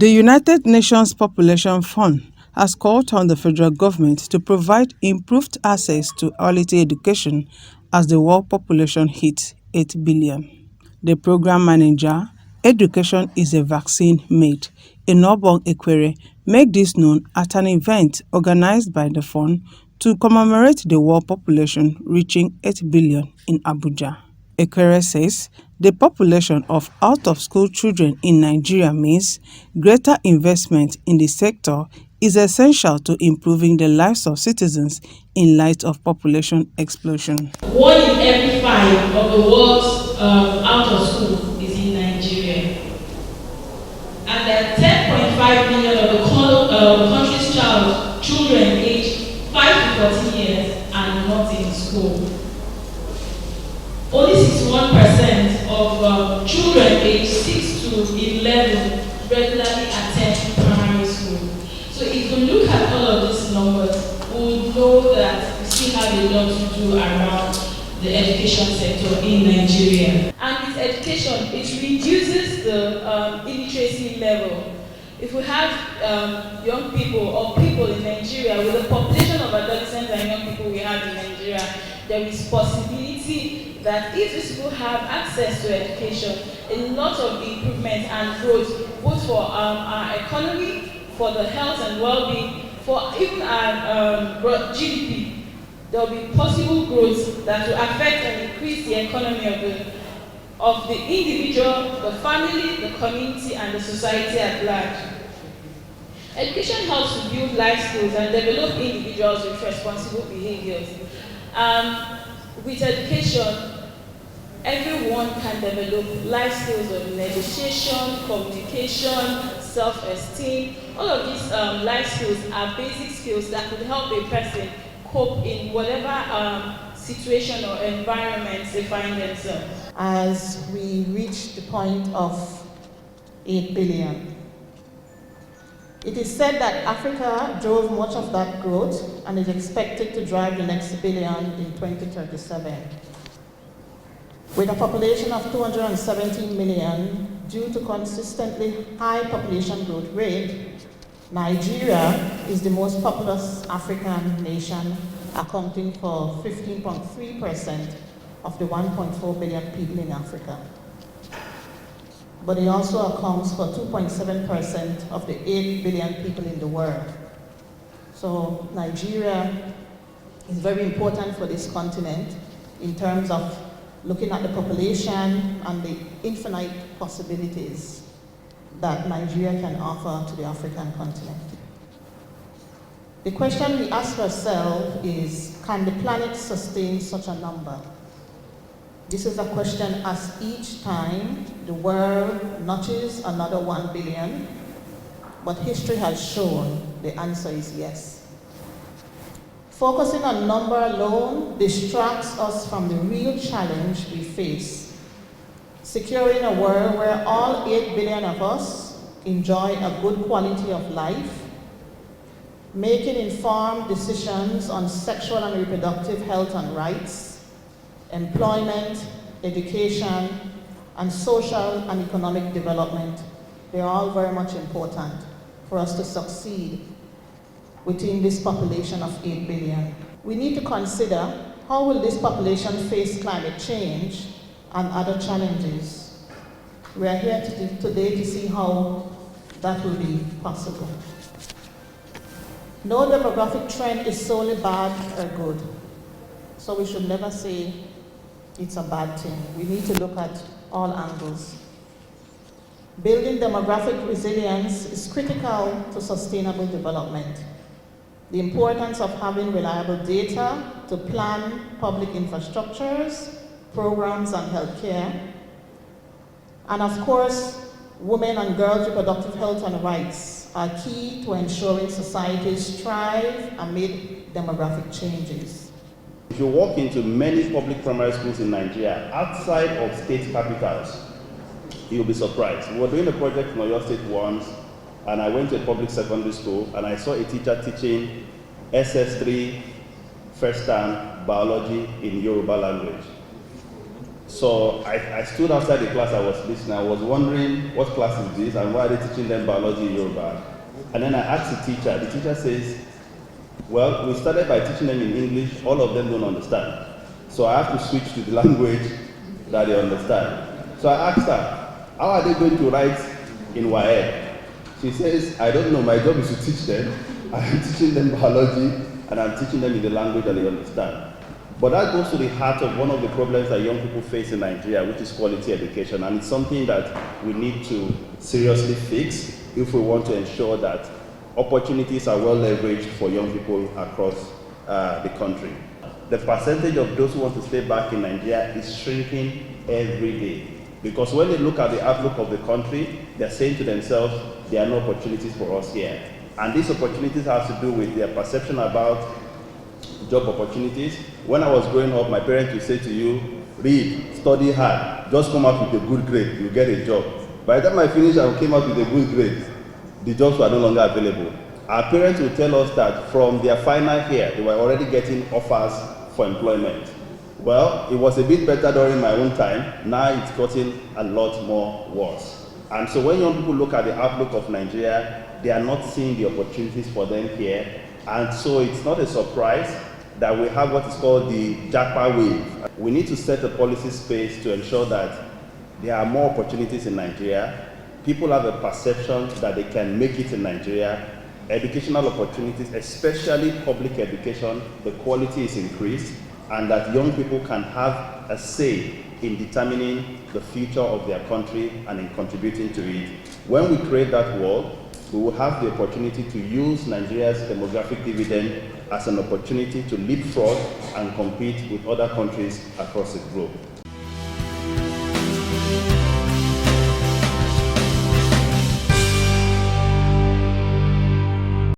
The United Nations Population Fund has called on the federal government to provide improved access to quality education as the world population hits 8 billion. The program manager, Education is a Vaccine Made, Enobong Ekwere, made this known at an event organized by the fund to commemorate the world population reaching 8 billion in Abuja. Ekwere says the population of out-of-school children in Nigeria means greater investment in the sector is essential to improving the lives of citizens in light of population explosion. 1 in every 5 of the world's out of school is in Nigeria. And there are 10.5 million of the country's children aged 5 to 14 years are not in school. Only 61% of children aged 6 to 11 regularly attend primary school. So if you look at all of these numbers, we will know that we still have a lot to do around the education sector in Nigeria. And with education, it reduces the illiteracy level. If we have young people or people in Nigeria, with the population of adolescents and young people we have in Nigeria, there is possibility that if these people have access to education, a lot of improvement and growth, both for our economy, for the health and well-being, for even our GDP, there will be possible growth that will affect and increase the economy of the individual, the family, the community, and the society at large. Education helps to build life skills and develop individuals with responsible behaviors. With education, everyone can develop life skills of negotiation, communication, self-esteem. All of these life skills are basic skills that could help a person cope in whatever situation or environment they find themselves. As we reach the point of 8 billion, it is said that Africa drove much of that growth and is expected to drive the next billion in 2037. With a population of 217 million, due to consistently high population growth rate, Nigeria is the most populous African nation, accounting for 15.3% of the 1.4 billion people in Africa. But it also accounts for 2.7% of the 8 billion people in the world. So Nigeria is very important for this continent in terms of looking at the population and the infinite possibilities that Nigeria can offer to the African continent. The question we ask ourselves is, can the planet sustain such a number? This is a question asked each time the world notches another 1 billion, but history has shown the answer is yes. Focusing on number alone distracts us from the real challenge we face: securing a world where all 8 billion of us enjoy a good quality of life, making informed decisions on sexual and reproductive health and rights, employment, education, and social and economic development. They are all very much important for us to succeed within this population of 8 billion. We need to consider how will this population face climate change and other challenges. We are here today to see how that will be possible. No demographic trend is solely bad or good, so we should never say it's a bad thing. We need to look at all angles. Building demographic resilience is critical to sustainable development. The importance of having reliable data to plan public infrastructures, programs, and healthcare. And of course, women and girls' reproductive health and rights are key to ensuring societies thrive amid demographic changes. If you walk into many public primary schools in Nigeria outside of state capitals, you'll be surprised. We were doing a project in Oyo State once, and I went to a public secondary school and I saw a teacher teaching SS3 first term biology in Yoruba language. So I stood outside the class I was listening. I was wondering what class is this and why are they teaching them biology in Yoruba? And then I asked the teacher. The teacher says, well, we started by teaching them in English. All of them don't understand. So I have to switch to the language that they understand. So I asked her, how are they going to write in WAEC? She says, I don't know. My job is to teach them. I am teaching them biology and I'm teaching them in the language that they understand. But that goes to the heart of one of the problems that young people face in Nigeria, which is quality education. And it's something that we need to seriously fix if we want to ensure that opportunities are well leveraged for young people across the country. The percentage of those who want to stay back in Nigeria is shrinking every day. Because when they look at the outlook of the country, they're saying to themselves, there are no opportunities for us here. And these opportunities have to do with their perception about job opportunities. When I was growing up, my parents would say to you, read, study hard, just come out with a good grade, you'll get a job. By the time I finished and came out with a good grade, the jobs were no longer available. Our parents would tell us that from their final year, they were already getting offers for employment. Well, it was a bit better during my own time. Now it's gotten a lot more worse. And so when young people look at the outlook of Nigeria, they are not seeing the opportunities for them here. And so it's not a surprise that we have what is called the Japa wave. We need to set a policy space to ensure that there are more opportunities in Nigeria. People have a perception that they can make it in Nigeria. Educational opportunities, especially public education, the quality is increased, and that young people can have a say in determining the future of their country and in contributing to it. When we create that world, we will have the opportunity to use Nigeria's demographic dividend as an opportunity to leapfrog and compete with other countries across the globe.